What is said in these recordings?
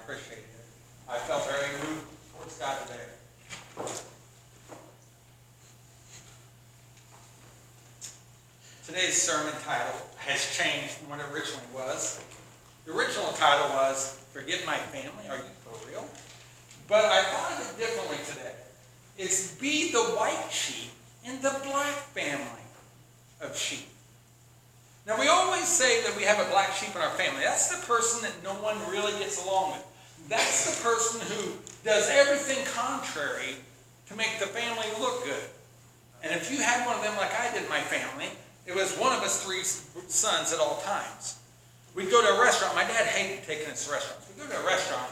appreciate it. I felt very moved towards God today. Today's sermon title has changed from what it originally was. The original title was, Forget My Family, Are You For Real? But I thought of it differently today. It's Be the White Sheep in the Black Family of Sheep. Now we always say that we have a black sheep in our family. That's the person that no one really gets along with. That's the person who does everything contrary to make the family look good. And if you had one of them like I did in my family, it was one of us three sons at all times. We'd go to a restaurant. My dad hated taking us to restaurants. We'd go to a restaurant,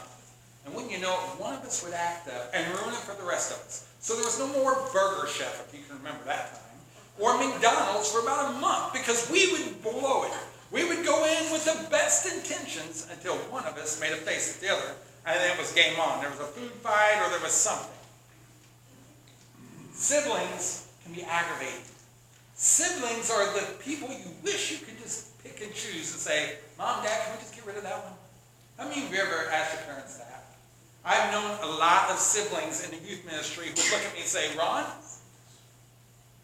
and wouldn't you know it, one of us would act up and ruin it for the rest of us. So there was no more Burger Chef, if you can remember that time, or McDonald's for about a month, because we would blow it. We would go in with the best intentions until one of us made a face at the other, and then it was game on. There was a food fight or there was something. Siblings can be aggravating. Siblings are the people you wish you could just pick and choose and say, Mom, Dad, can we just get rid of that one? How many of you ever asked your parents that? I've known a lot of siblings in the youth ministry who would look at me and say, Ron,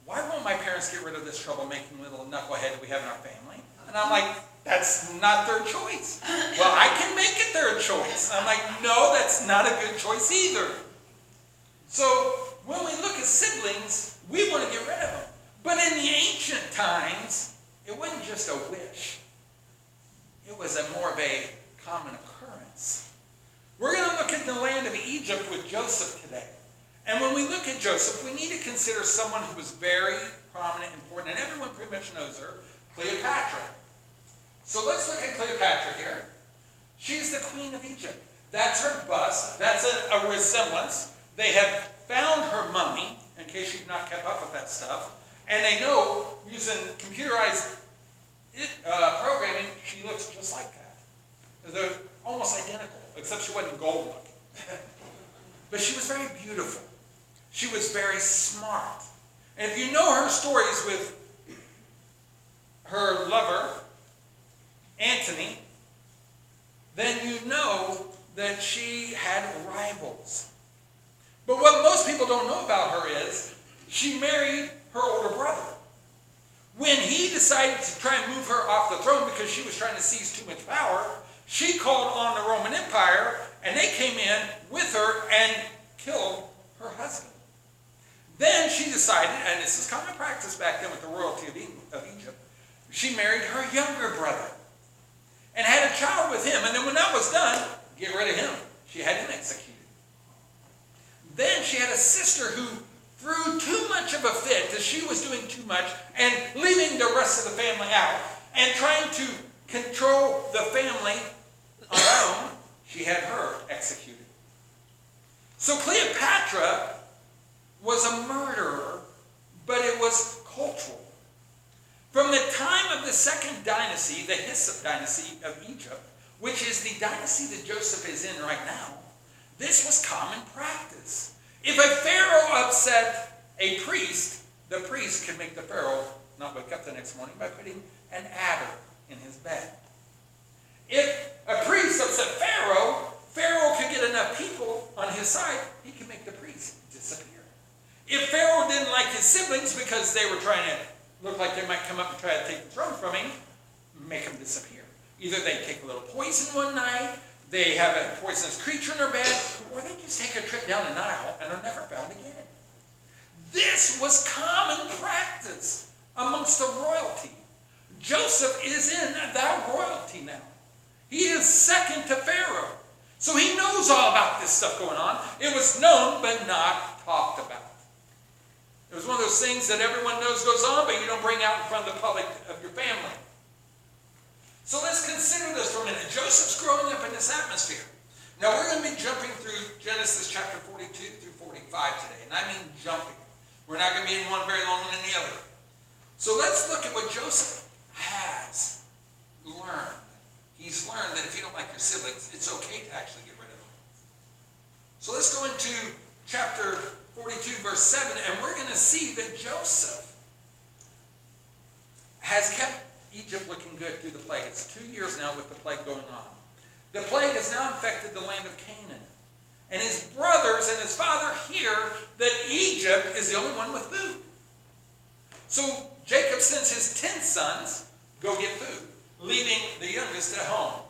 why won't my parents get rid of this troublemaking little knucklehead that we have in our family? And I'm like, that's not their choice. Well, I can make it their choice. I'm like, no, that's not a good choice either. So when we look at siblings, we want to get rid of them. But in the ancient times, it wasn't just a wish. It was more of a common occurrence. We're going to look at the land of Egypt with Joseph today. And when we look at Joseph, we need to consider someone who was very prominent, important, and everyone pretty much knows her, Cleopatra. So let's look at Cleopatra here. She's the queen of Egypt. That's her bust. That's a resemblance. They have found her mummy, in case you've not kept up with that stuff. And they know, using computerized programming, she looks just like that. They're almost identical, except she wasn't gold looking. But she was very beautiful. She was very smart. And if you know her stories with her lover, Antony, then you know that she had rivals. But what most people don't know about her is she married her older brother. When he decided to try and move her off the throne because she was trying to seize too much power, she called on the Roman Empire, and they came in with her and killed her husband. Then she decided, and this is common practice back then with the royalty of Egypt, she married her younger brother and had a child with him. And then when that was done, get rid of him. She had him executed. Then she had a sister who threw too much of a fit that she was doing too much and leaving the rest of the family out and trying to control the family on her own. She had her executed. So Cleopatra was a murderer, but it was cultural. From the time of the second dynasty, the Hyssop dynasty of Egypt, which is the dynasty that Joseph is in right now, this was common practice. If a pharaoh upset a priest, the priest could make the pharaoh not wake up the next morning by putting an adder in his bed. If a priest upset Pharaoh, Pharaoh could get enough people on his side, he could make the priest disappear. If Pharaoh didn't like his siblings because they were trying to look like they might come up and try to take the throne from him, make them disappear. Either they take a little poison one night, they have a poisonous creature in their bed, or they just take a trip down the Nile and are never found again. This was common practice amongst the royalty. Joseph is in that royalty now. He is second to Pharaoh. So he knows all about this stuff going on. It was known but not talked about. It was one of those things that everyone knows goes on, but you don't bring out in front of the public of your family. So let's consider this for a minute. Joseph's growing up in this atmosphere. Now we're going to be jumping through Genesis chapter 42 through 45 today. And I mean jumping. We're not going to be in one very long than the other. So let's look at what Joseph has learned. He's learned that if you don't like your siblings, it's okay to actually get rid of them. So let's go into chapter 42, verse 7, and we're going to see that Joseph has kept Egypt looking good through the plague. It's 2 years now with the plague going on. The plague has now infected the land of Canaan. And his brothers and his father hear that Egypt is the only one with food. So Jacob sends his 10 sons, go get food, leaving the youngest at home.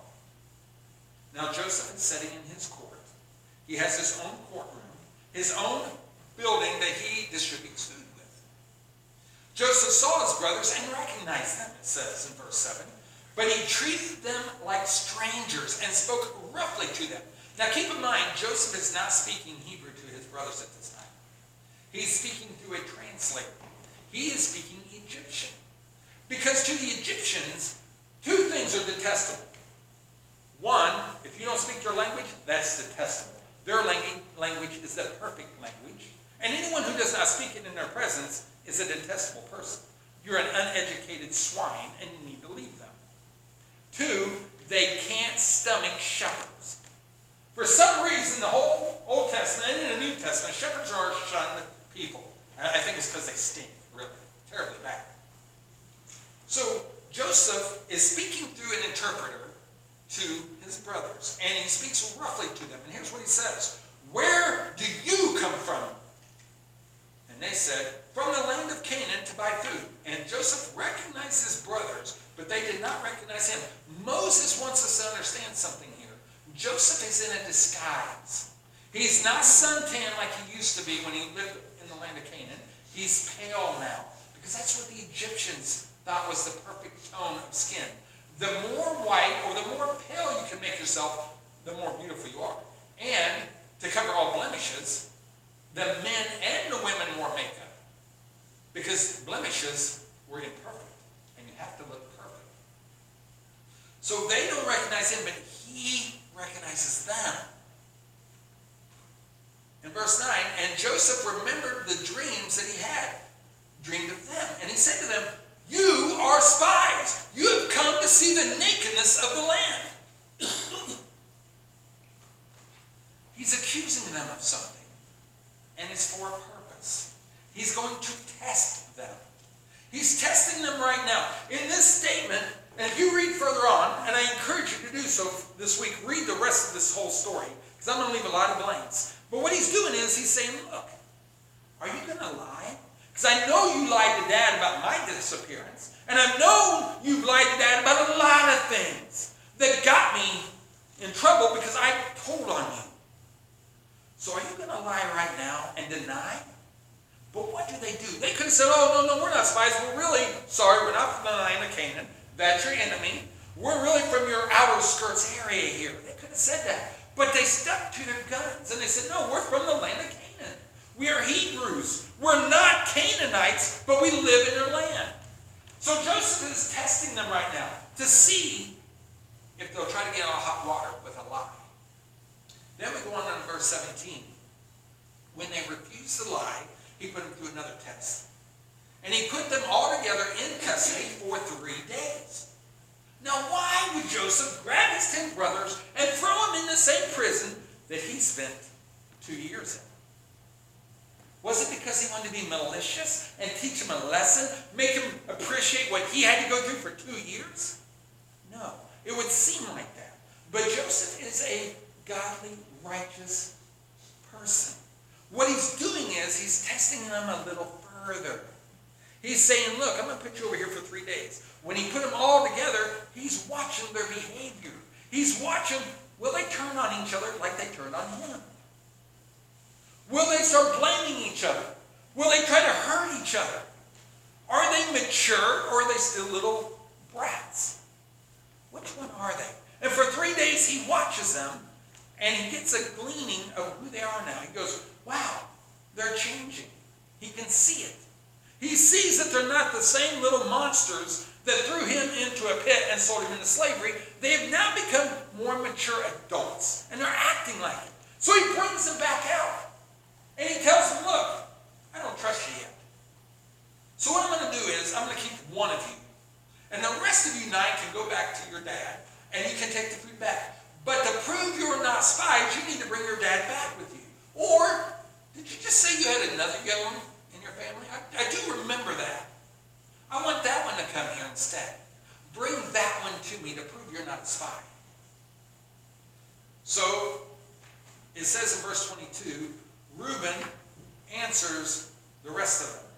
Now Joseph is sitting in his court. He has his own courtroom, his own building that he distributes food with. Joseph saw his brothers and recognized them, it says in verse 7. But he treated them like strangers and spoke roughly to them. Now keep in mind, Joseph is not speaking Hebrew to his brothers at this time. He's speaking through a translator. He is speaking Egyptian. Because to the Egyptians, 2 things are detestable. One, if you don't speak their language, that's detestable. Their language is the perfect language. And anyone who does not speak it in their presence is a detestable person. You're an uneducated swine and you need to leave them. 2, they can't stomach shepherds. For some reason, the whole Old Testament and in the New Testament, shepherds are shunned people. I think it's because they stink, really, terribly bad. So Joseph is speaking through an interpreter to his brothers, and he speaks roughly to them. And here's what he says: "Where do you come from?" And they said, "From the land of Canaan to buy food." And Joseph recognized his brothers, but they did not recognize him. Moses wants us to understand something here. Joseph is in a disguise. He's not suntan like he used to be when he lived in the land of Canaan. He's pale now, because that's what the Egyptians thought was the perfect tone of skin. The more white or the more pale you can make yourself, the more beautiful you are. And to cover all blemishes, the men and the women wore makeup, because blemishes were imperfect, and you have to look perfect. So they don't recognize him, but he recognizes them. In verse 9, and Joseph remembered the dreams that he had dreamed of them. And he said to them, "You are spies. You have come to see the nakedness of the land." He's accusing them of something, and it's for a purpose. He's going to test them. He's testing them right now. In this statement, and if you read further on, and I encourage you to do so this week, read the rest of this whole story, because I'm going to leave a lot of blanks. But what he's doing is he's saying, look, are you going to lie? Because I know you lied to Dad about my disappearance, and I know you've lied to Dad about a lot of things that got me in trouble because I told on you. So are you going to lie right now and deny? But what do? They could have said, "Oh, no, we're not spies. We're really sorry. We're not from the land of Canaan. That's your enemy. We're really from your outer skirts area here." They could have said that. But they stuck to their guns, and they said, "No, we're from the land of Canaan. We are Hebrews. We're not Canaanites, but we live in their land." So Joseph is testing them right now to see if they'll try to get out of hot water with a lie. Then we go on to verse 17. When they refused to lie, he put them through another test. And he put them all together in custody for 3 days. Now, why would Joseph grab his 10 brothers and throw them in the same prison that he spent 2 years in? Was it because he wanted to be malicious and teach them a lesson, make them appreciate what he had to go through for 2 years? No, it would seem like that. But Joseph is a godly, righteous person. What he's doing is he's testing them a little further. He's saying, look, I'm going to put you over here for 3 days. When he put them all together, he's watching their behavior. He's watching, will they turn on each other like they turned on him? Will they start blaming each other? Will they try to hurt each other? Are they mature or are they still little brats? Which one are they? And for 3 days he watches them and he gets a gleaning of who they are now. He goes, wow, they're changing. He can see it. He sees that they're not the same little monsters that threw him into a pit and sold him into slavery. They have now become more mature adults, and they're acting like it. So he brings them back out, and he tells them, look, I don't trust you yet. So what I'm going to do is I'm going to keep one of you, and the rest of you 9 can go back to your dad, and you can take the food back. But to prove you're not spies, you need to bring your dad back with you. Or, did you just say you had another young one in your family? I do remember that. I want that one to come here instead. Bring that one to me to prove you're not a spy. it says in verse 22, Reuben answers the rest of them.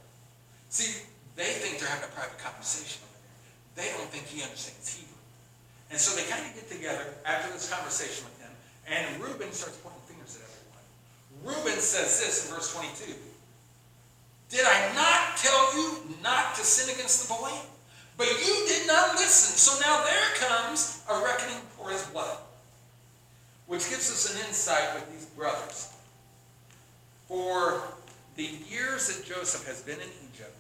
See, they think they're having a private conversation over there. They don't think he understands Hebrew. And so they kind of get together after this conversation with him, and Reuben starts pointing fingers at everyone. Reuben says this in verse 22. Did I not tell you not to sin against the boy? But you did not listen. So now there comes a reckoning for his blood. Which gives us an insight with these brothers. For the years that Joseph has been in Egypt,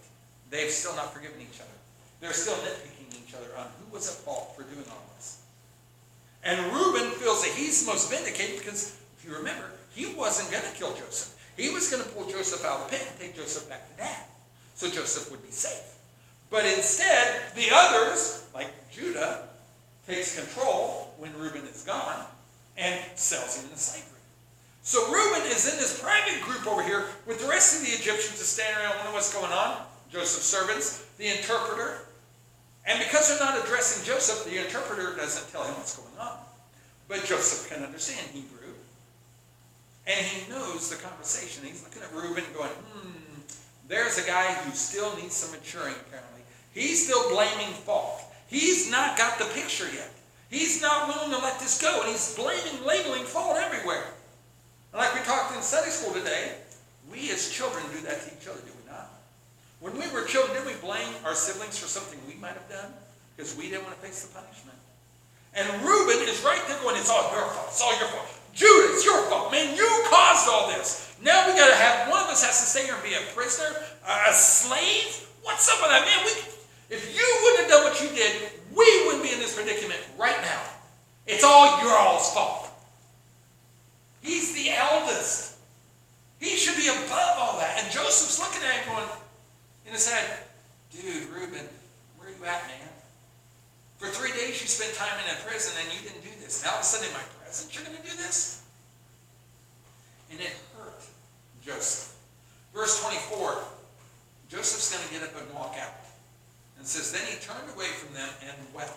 they've still not forgiven each other. They're still nitpicking each other on who was at fault for doing all this. And Reuben feels that he's most vindicated because, if you remember, he wasn't going to kill Joseph. He was going to pull Joseph out of the pit and take Joseph back to dad, so Joseph would be safe. But instead, the others, like Judah, takes control when Reuben is gone and sells him into slavery. So Reuben is in this private group over here with the rest of the Egyptians that stand around wondering what's going on. Joseph's servants, the interpreter. And because they're not addressing Joseph, the interpreter doesn't tell him what's going on. But Joseph can understand Hebrew. And he knows the conversation. He's looking at Reuben going, there's a guy who still needs some maturing, apparently. He's still blaming fault. He's not got the picture yet. He's not willing to let this go. And he's labeling fault everywhere. And like we talked in Sunday school today, we as children do that to each other, do we not? When we were children, didn't we blame our siblings for something we might have done? Because we didn't want to face the punishment. And Reuben is right there going, it's all your fault. It's all your fault. Judah, it's your fault. Man, you caused all this. Now we got to have, one of us has to stay here and be a prisoner, a slave? What's up with that? Man, if you wouldn't have done what you did, we wouldn't be in this predicament right now. It's all your all's fault. He's the eldest. He should be above all that. And Joseph's looking at him going in his head, dude, Reuben, where are you at, man? For 3 days you spent time in a prison and you didn't do this. Now all of a sudden in my presence you're going to do this? And it hurt Joseph. Verse 24, Joseph's going to get up and walk out. And it says, then he turned away from them and wept.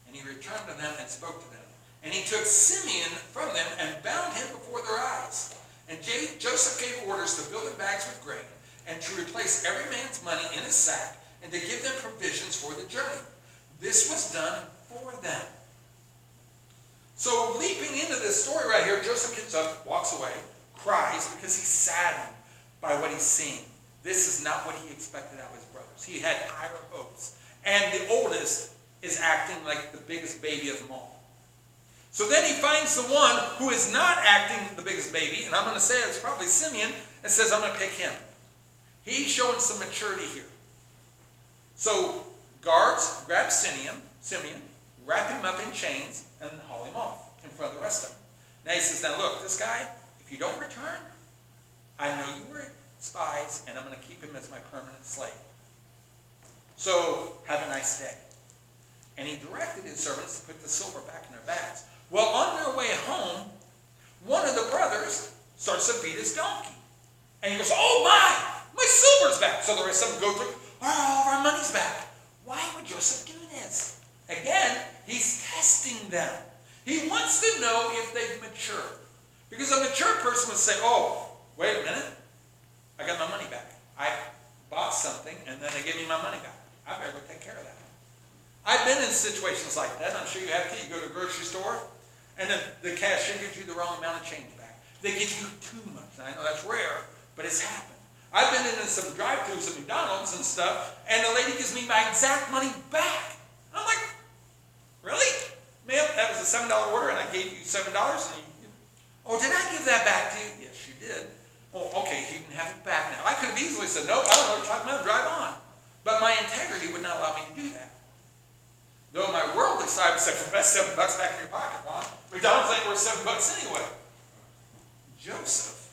And he returned to them and spoke to them. And he took Simeon from them and bound him before their eyes. And Joseph gave orders to fill their bags with grain and to replace every man's money in his sack and to give them provisions for the journey. This was done for them. So leaping into this story right here, Joseph gets up, walks away, cries because he's saddened by what he's seeing. This is not what he expected out of his brothers. He had higher hopes. And the oldest is acting like the biggest baby of them all. So then he finds the one who is not acting the biggest baby, and I'm going to say it's probably Simeon, and says, I'm going to pick him. He's showing some maturity here. So guards grab Simeon, wrap him up in chains, and haul him off in front of the rest of them. Now he says, now look, this guy, if you don't return, I know you were spies, and I'm going to keep him as my permanent slave. So have a nice day. And he directed his servants to put the silver back in their bags. Well, on their way home, one of the brothers starts to feed his donkey. And he goes, oh my silver's back. So the rest of them go through, all of our money's back. Why would Joseph do this? Again, he's testing them. He wants to know if they've matured. Because a mature person would say, oh, wait a minute. I got my money back. I bought something and then they gave me my money back. I better go take care of that. I've been in situations like that. I'm sure you have too. You go to a grocery store and the cashier gives you the wrong amount of change back. They give you too much. And I know that's rare, but it's happened. I've been into some drive-thrus at McDonald's and stuff, and the lady gives me my exact money back. I'm like, really? Ma'am, that was a $7 order, and I gave you $7. And oh, did I give that back to you? Yes, you did. Well, okay, you can have it back now. I could have easily said, no, I don't know what you're talking about, drive on. But my integrity would not allow me to do that. Though my worldly side would say, for the best $7 back in your pocket, Ron. McDonald's ain't worth $7 anyway. Joseph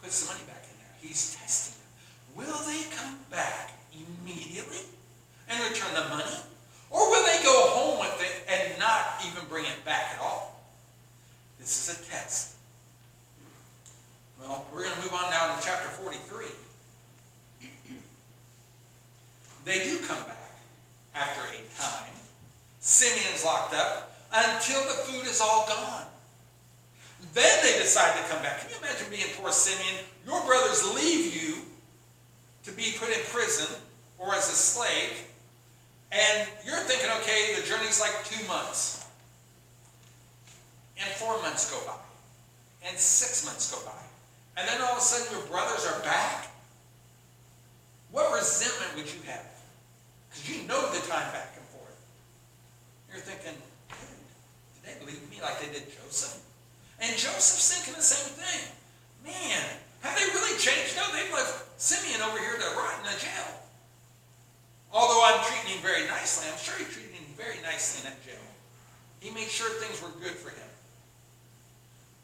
puts the money back in there. He's testing them. Will they come back immediately and return the money? Or will they go home with it and not even bring it back at all? This is a test. Well, we're going to move on now to chapter 43. They do come back after a time. Simeon's locked up until the food is all gone. Then they decide to come back. Can you imagine being poor Simeon? Your brothers leave you to be put in prison or as a slave, and you're thinking, okay, the journey's like 2 months. And 4 months go by. And 6 months go by. And then all of a sudden your brothers are back. What resentment would you have? Because you know the time back and forth. You're thinking, dude, did they leave me like they did Joseph? And Joseph's thinking the same thing. Man, have they really changed? No, they've left Simeon over here to rot in a jail. Although I'm treating him very nicely, I'm sure he treated him very nicely in that jail. He made sure things were good for him.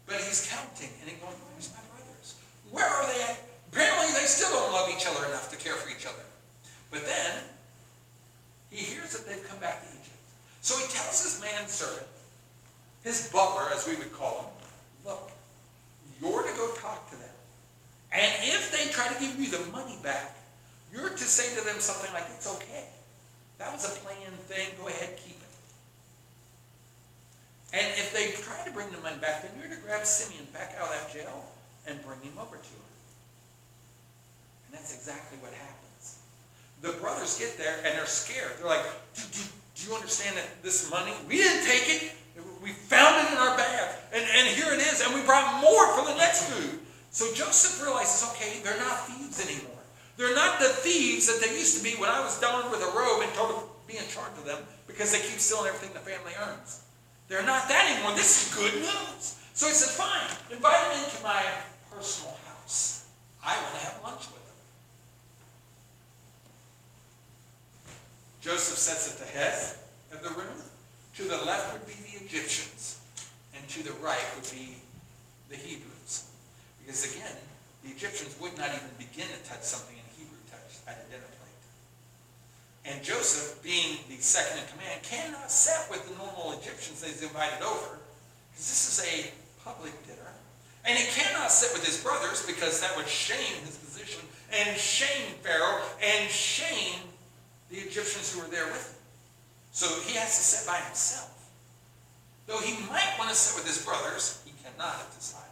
But he's counting, and he's going, where's my brothers? Where are they at? Apparently they still don't love each other enough to care for each other. But then, he hears that they've come back to Egypt. So he tells his manservant, his butler, as we would call him, look, you're to go talk to them. And if they try to give you the money back, you're to say to them something like, it's okay. That was a planned thing. Go ahead, keep it. And if they try to bring the money back, then you're to grab Simeon back out of that jail and bring him over to her. And that's exactly what happens. The brothers get there and they're scared. They're like, do you understand that this money, we didn't take it. We found it in our bag. And here it is. And we brought more for the next food. So Joseph realizes, okay, they're not thieves anymore. They're not the thieves that they used to be when I was down with a robe and told to be in charge of them because they keep stealing everything the family earns. They're not that anymore. This is good news. So he said, fine, invite them into my personal house. I want to have lunch with them. Joseph sits at the head of the room. To the left would be the Egyptians, and to the right would be the Hebrews. Because again, the Egyptians would not even begin to touch something in Hebrew touch at a dinner plate. And Joseph, being the second in command, cannot sit with the normal Egyptians that he's invited over, because this is a public dinner. And he cannot sit with his brothers, because that would shame his position, and shame Pharaoh, and shame the Egyptians who were there with him. So he has to sit by himself. Though he might want to sit with his brothers, he cannot at this time.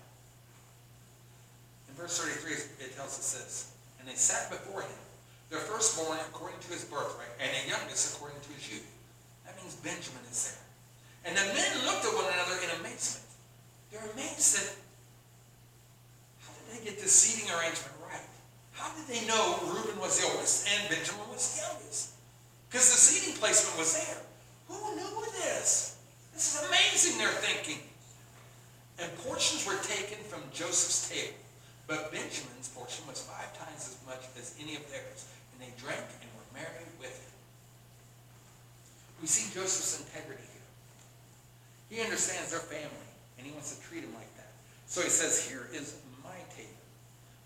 In verse 33, it tells us this. And they sat before him, their firstborn according to his birthright, and the youngest according to his youth. That means Benjamin is there. And the men looked at one another in amazement. They're amazed that, how did they get this seating arrangement right? How did they know Reuben was the oldest and Benjamin was the youngest? Because the seating placement was there. Who knew this? This is amazing, they're thinking. And portions were taken from Joseph's table. But Benjamin's portion was 5 times as much as any of theirs. And they drank and were merry with him. We see Joseph's integrity here. He understands their family. And he wants to treat them like that. So he says, here is my table.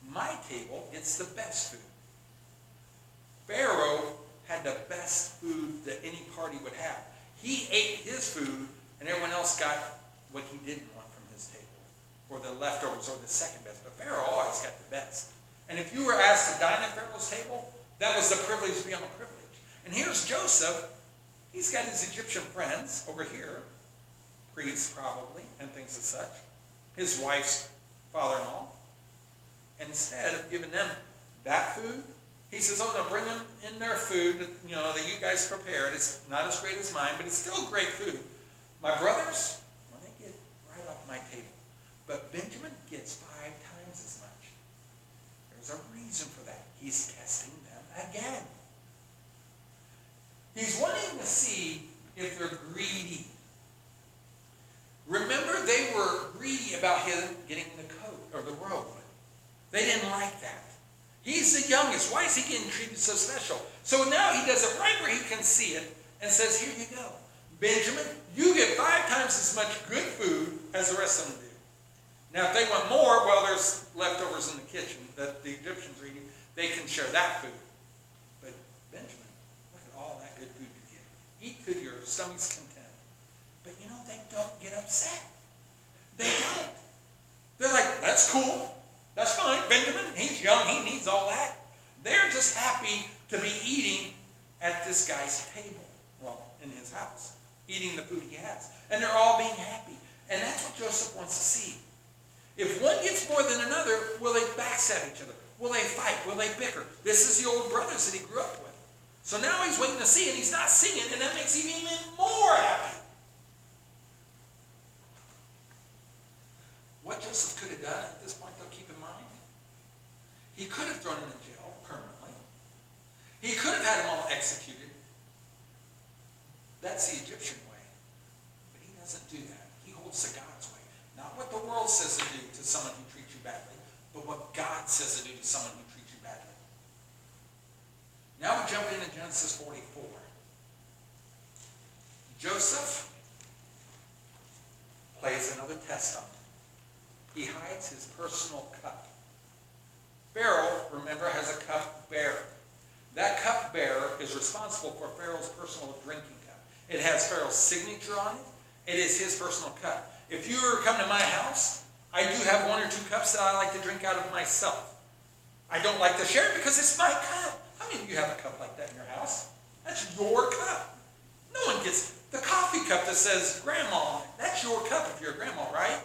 My table, it's the best food. Pharaoh had the best food that any party would have. He ate his food, and everyone else got what he didn't want from his table, or the leftovers, or the second best. But Pharaoh always got the best. And if you were asked to dine at Pharaoh's table, that was the privilege beyond privilege. And here's Joseph. He's got his Egyptian friends over here, priests probably, and things as such. His wife's father-in-law. And instead of giving them that food, he says, oh, no, bring them in their food, that you guys prepared. It's not as great as mine, but it's still great food. My brothers, well, they get right off my table. But Benjamin gets 5 times as much. There's a reason for that. He's testing them again. He's wanting to see if they're greedy. Remember, they were greedy about him getting the coat or the robe. They didn't like that. He's the youngest. Why is he getting treated so special? So now he does it right where he can see it and says, here you go. Benjamin, you get 5 times as much good food as the rest of them do. Now, if they want more, well, there's leftovers in the kitchen that the Egyptians are eating. They can share that food. But Benjamin, look at all that good food you get. Eat to your stomach's content. But they don't get upset. They don't. They're like, that's cool. That's fine. Benjamin, he's young. He needs all that. They're just happy to be eating at this guy's table. Well, in his house. Eating the food he has. And they're all being happy. And that's what Joseph wants to see. If one gets more than another, will they backstab each other? Will they fight? Will they bicker? This is the old brothers that he grew up with. So now he's waiting to see, and he's not seeing it, and that makes him even more happy. What Joseph could have done at this point, though, keep in mind, he could have thrown him in jail permanently. He could have had them all executed. That's the Egyptian way. But he doesn't do that. He holds to God's way. Not what the world says to do to someone who treats you badly, but what God says to do to someone who treats you badly. Now we jump into Genesis 44. Joseph plays another test on him. He hides his personal cup. Pharaoh, remember, has a cup bearer. That cup bearer is responsible for Pharaoh's personal drinking cup. It has Pharaoh's signature on it. It is his personal cup. If you ever come to my house, I do have 1 or 2 cups that I like to drink out of myself. I don't like to share it because it's my cup. How many of you have a cup like that in your house? That's your cup. No one gets the coffee cup that says grandma on it. That's your cup if you're a grandma, right?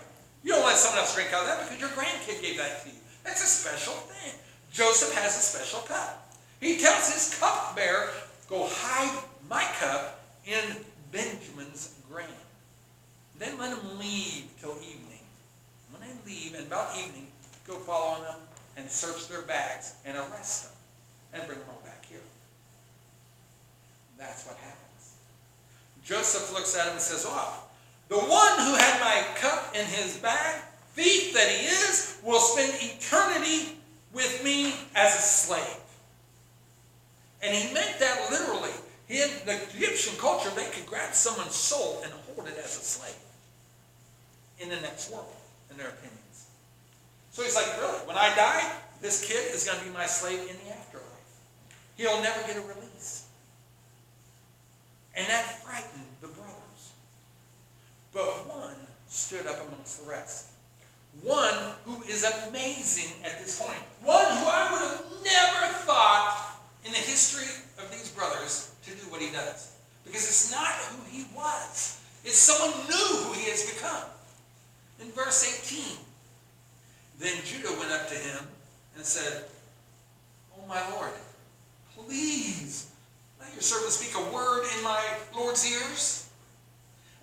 You don't let someone else drink out of that because your grandkid gave that to you. That's a special thing. Joseph has a special cup. He tells his cupbearer, go hide my cup in Benjamin's grain. Then let him leave till evening. When they leave, and about evening, go follow them and search their bags and arrest them and bring them all back here. That's what happens. Joseph looks at him and says, oh, the one who had my cup in his bag, thief that he is, will spend eternity with me as a slave. And he meant that literally. In the Egyptian culture, they could grab someone's soul and hold it as a slave in the next world, in their opinions. So he's like, really, when I die, this kid is going to be my slave in the afterlife. He'll never get a release. And that frightened the brothers. But one stood up amongst the rest. One who is amazing at this point. One who I would have never thought in the history of these brothers to do what he does. Because it's not who he was. It's someone new who he has become. In verse 18, then Judah went up to him and said, oh my Lord, please let your servant speak a word in my Lord's ears.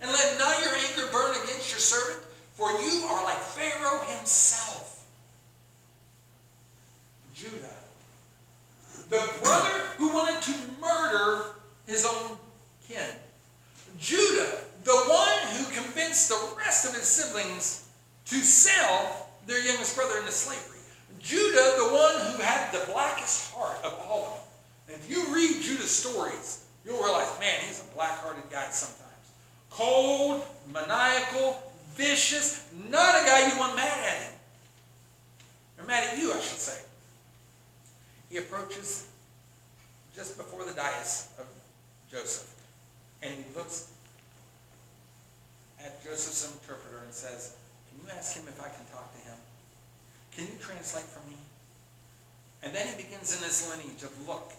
And let not your anger burn against your servant, for you are like Pharaoh himself. Judah, the brother who wanted to murder his own kin. Judah, the one who convinced the rest of his siblings to sell their youngest brother into slavery. Judah, the one who had the blackest heart of all of them. And if you read Judah's stories, you'll realize, man, he's a black-hearted guy sometimes. Cold, maniacal, vicious, not a guy you want mad at him. Or mad at you, I should say. He approaches just before the dais of Joseph. And he looks at Joseph's interpreter and says, can you ask him if I can talk to him? Can you translate for me? And then he begins in his lineage of, look,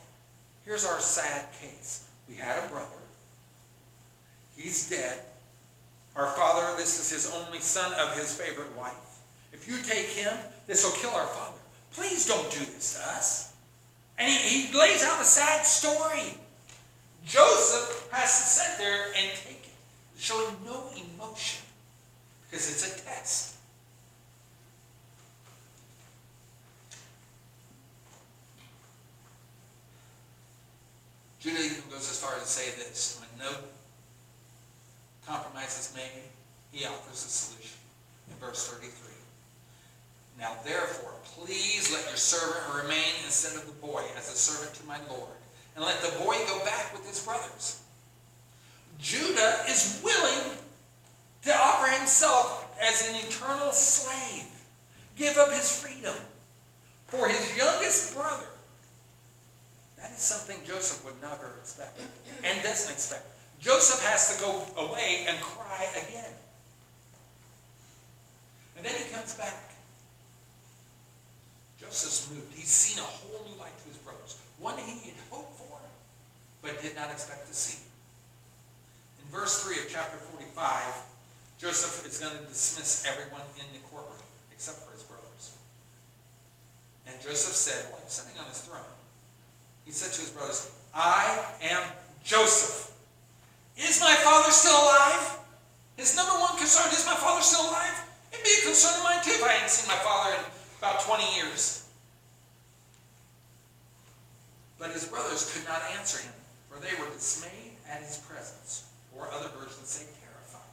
here's our sad case. We had a brother. He's dead. Our father, this is his only son of his favorite wife. If you take him, this will kill our father. Please don't do this to us. And he lays out a sad story. Joseph has to sit there and take it, showing no emotion, because it's a test. Judah even goes as far as to say this: when no compromise is made, he offers a solution. In verse 33. Now therefore, please let your servant remain instead of the boy as a servant to my Lord, and let the boy go back with his brothers. Judah is willing to offer himself as an eternal slave, give up his freedom for his youngest brother. That is something Joseph would never expect and doesn't expect. Joseph has to go away and cry again. And then he comes back. Joseph's moved. He's seen a whole new light to his brothers. One he had hoped for, but did not expect to see. In verse 3 of chapter 45, Joseph is going to dismiss everyone in the courtroom, except Joseph said, while he was sitting on his throne, he said to his brothers, I am Joseph. Is my father still alive? His number one concern, is my father still alive? It'd be a concern of mine too if I hadn't seen my father in about 20 years. But his brothers could not answer him, for they were dismayed at his presence. Or other versions say terrified.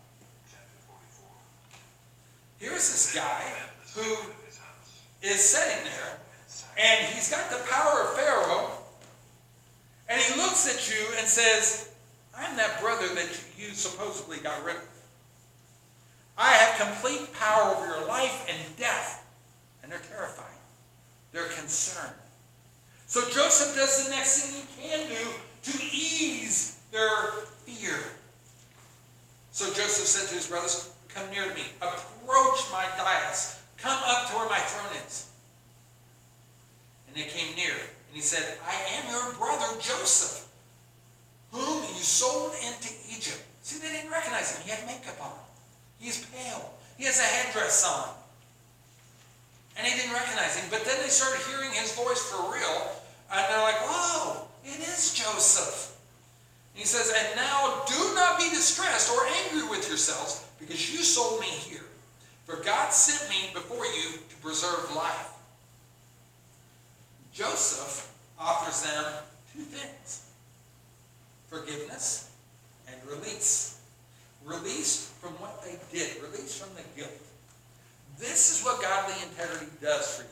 Here's this guy who is sitting there, and he's got the power of Pharaoh, and he looks at you and says, I'm that brother that you supposedly got rid of. I have complete power over your life and death. And they're terrified. They're concerned. So Joseph does the next thing he can do to ease their fear. So Joseph said to his brothers, come near to me. Approach my dais. Come up to where my throne is. And they came near. And he said, I am your brother Joseph, whom you sold into Egypt. See, they didn't recognize him. He had makeup on. He's pale. He has a headdress on. And they didn't recognize him. But then they started hearing his voice for real. And they're like, whoa, it is Joseph. And he says, and now do not be distressed or angry with yourselves, because you sold me here. For God sent me before you to preserve life. Joseph offers them two things: forgiveness and release. Release from what they did. Release from the guilt. This is what godly integrity does for you.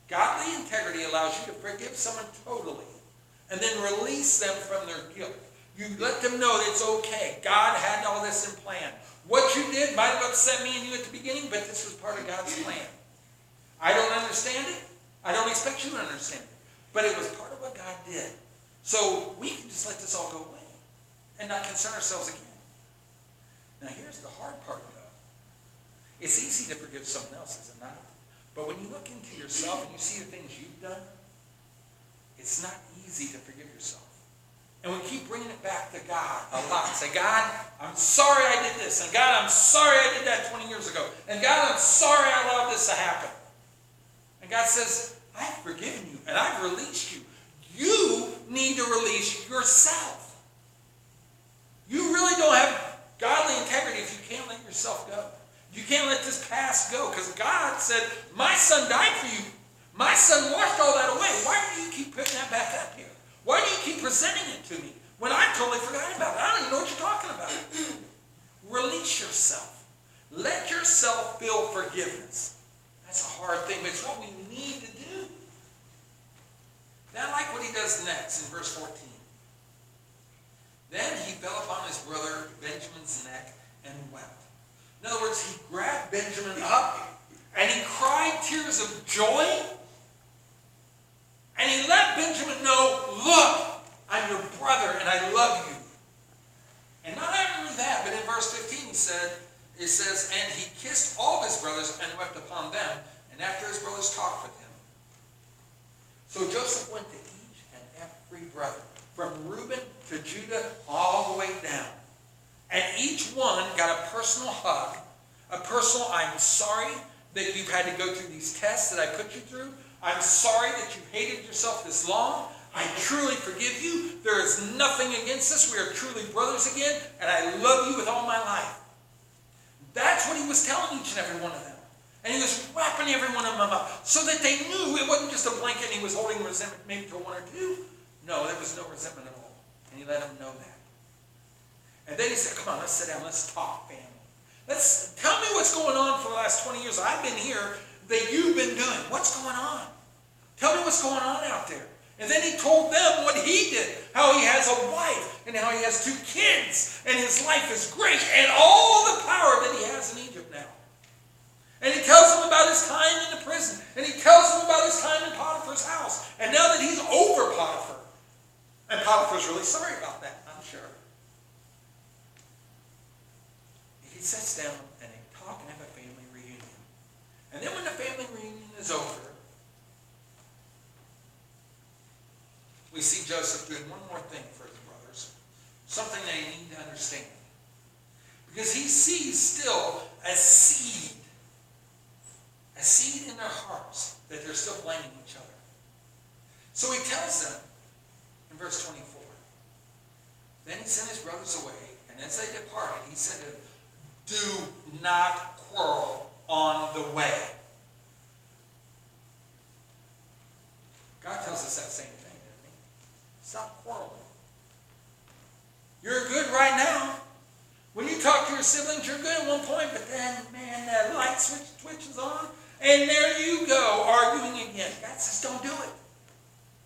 Godly integrity allows you to forgive someone totally and then release them from their guilt. You let them know that it's okay. God had all this in plan. What you did might have upset me and you at the beginning, but this was part of God's plan. I don't understand it. I don't expect you to understand it. But it was part of what God did. So we can just let this all go away and not concern ourselves again. Now here's the hard part, though. It's easy to forgive someone else, is it not? But when you look into yourself and you see the things you've done, it's not easy to forgive yourself. And we keep bringing it back to God a lot. Say, God, I'm sorry I did this. And God, I'm sorry I did that 20 years ago. And God, I'm sorry I allowed this to happen. And God says, I've forgiven you and I've released you. You need to release yourself. You really don't have godly integrity if you can't let yourself go. You can't let this past go, because God said, my son died for you. My son washed all that away. Why do you keep putting that back up here? Why do you keep presenting it to me when I totally forgot about it? I don't even know what you're talking about. Release yourself. Let yourself feel forgiveness. That's a hard thing, but it's what we need to do. Now I like what he does next in verse 14. Then he fell upon his brother Benjamin's neck and wept. In other words, he grabbed Benjamin up and he cried tears of joy. And he let Benjamin know, look, I'm your brother and I love you. And not only that, but in verse 15 it says, and he kissed all his brothers and wept upon them. And after his brothers talked with him. So Joseph went to each and every brother, from Reuben to Judah, all the way down. And each one got a personal hug, a personal, I'm sorry that you've had to go through these tests that I put you through. I'm sorry that you hated yourself this long. I truly forgive you. There is nothing against us. We are truly brothers again, and I love you with all my life. That's what he was telling each and every one of them. And he was wrapping every one of them up so that they knew it wasn't just a blanket and he was holding resentment maybe to one or two. No, there was no resentment at all. And he let them know that. And then he said, come on, let's sit down, let's talk, family. Tell me what's going on for the last 20 years I've been here that you've been doing. What's going on? Tell me what's going on out there. And then he told them what he did, how he has a wife and how he has 2 kids and his life is great and all the power that he has in Egypt now. And he tells them about his time in the prison. And he tells them about his time in Potiphar's house. And now that he's over Potiphar, and Potiphar's really sorry about that, I'm sure. He sits down and they talk and have a family reunion. And then when the family reunion is over, we see Joseph doing one more thing for his brothers. Something they need to understand. Because he sees still a seed in their hearts. that they're still blaming each other. So he tells them in verse 24, then he sent his brothers away, and as they departed, he said to them, do not quarrel on the way. God tells us that same thing, doesn't he? Stop quarreling. You're good right now. When you talk to your siblings, you're good at one point, but then, man, that light switch twitches on, and there you go, arguing again. God says, don't do it.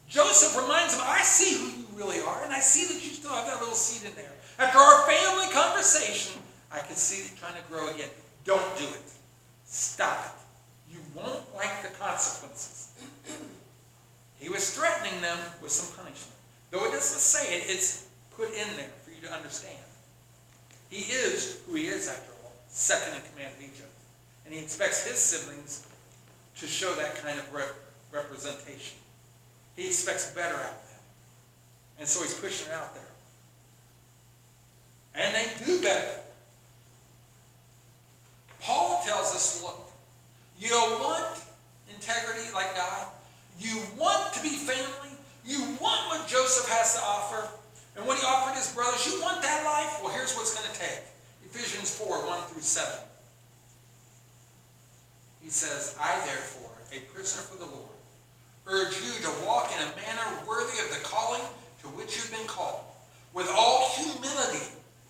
Joseph reminds him, I see who you really are, and I see that you still have that little seed in there. After our family conversation, I can see it trying to grow again. Don't do it. Stop it. You won't like the consequences. He was threatening them with some punishment. Though it doesn't say it, it's put in there for you to understand. He is who he is, after all, second in command of Egypt. And he expects his siblings to show that kind of representation. He expects better out of them. And so he's pushing it out there. And they do better. Paul tells us, look, you want integrity like God? You want to be family? You want what Joseph has to offer? And what he offered his brothers? You want that life? Well, here's what it's going to take. Ephesians 4, 1 through 7. He says, I therefore, a prisoner for the Lord, urge you to walk in a manner worthy of the calling to which you've been called, with all humility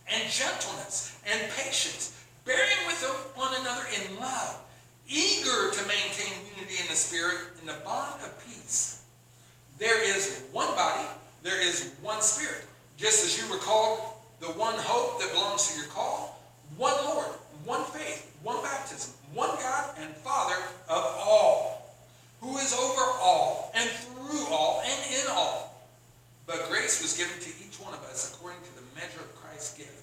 and gentleness and patience, bearing with one another in love, eager to maintain unity in the Spirit in the bond of peace. There is one body, there is one Spirit. Just as you were called the one hope that belongs to your call, one Lord, one faith, one baptism, one God and Father of all, who is over all and through all and in all. But grace was given to each one of us according to the measure of Christ's gift.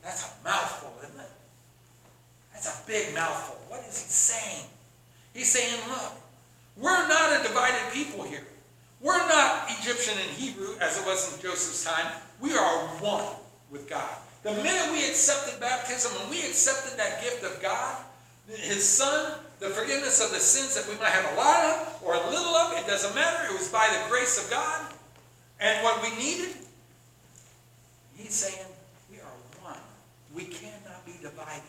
That's a mouthful, isn't it? That's a big mouthful. What is he saying? He's saying, look, we're not a divided people here. We're not Egyptian and Hebrew as it was in Joseph's time. We are one with God. The minute we accepted baptism and we accepted that gift of God, his Son, the forgiveness of the sins that we might have a lot of or a little of, it doesn't matter. It was by the grace of God. And what we needed, he's saying, we are one. We cannot be divided.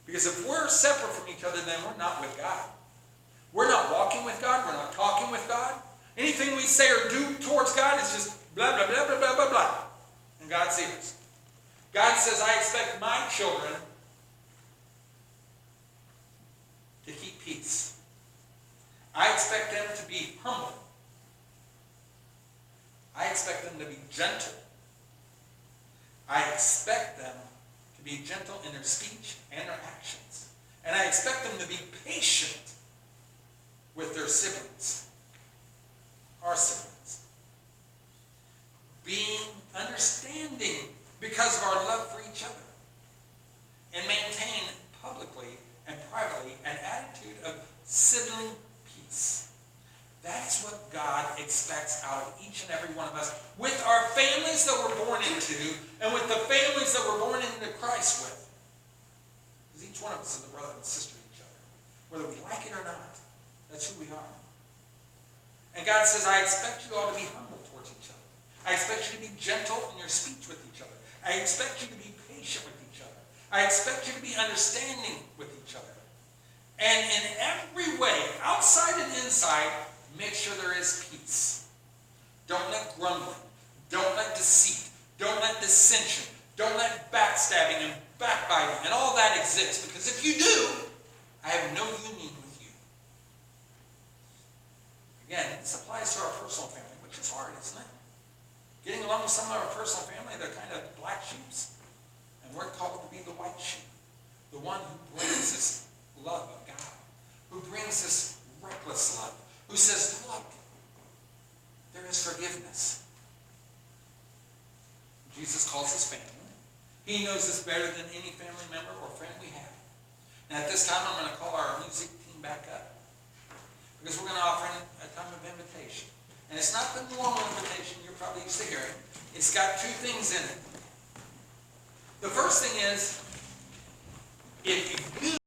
Because if we're separate from each other, then we're not with God. We're not walking with God. We're not talking with God. Anything we say or do towards God is just blah, blah, blah, blah, blah, blah, blah. And God's ears. God says, I expect my children to keep peace. I expect them to be humble. I expect them to be gentle. I expect them to be gentle in their speech and their actions. And I expect them to be patient with their siblings, our siblings. Being understanding because of our love for each other. And maintain publicly and privately an attitude of sibling peace. That's what God expects out of each and every one of us, with our families that we're born into, and with the families that we're born into Christ with. Because each one of us is a brother and sister to each other, whether we like it or not. That's who we are. And God says, I expect you all to be humble towards each other. I expect you to be gentle in your speech with each other. I expect you to be patient with each other. I expect you to be understanding with each other. And in every way, outside and inside, make sure there is peace. Don't let grumbling, don't let deceit, don't let dissension, don't let backstabbing and backbiting and all that exist. Because if you do, I have no union with you. Again, this applies to our personal family, which is hard, isn't it? Getting along with some of our personal family, they're kind of black sheep. And we're called to be the white sheep. The one who brings this love of God. Who brings this reckless love. Who says, look, there is forgiveness. Jesus calls us family. He knows us better than any family member or friend we have. And at this time, I'm going to call our music team back up. Because we're going to offer a time of invitation. And it's not the normal invitation you're probably used to hearing. It's got two things in it. The first thing is, if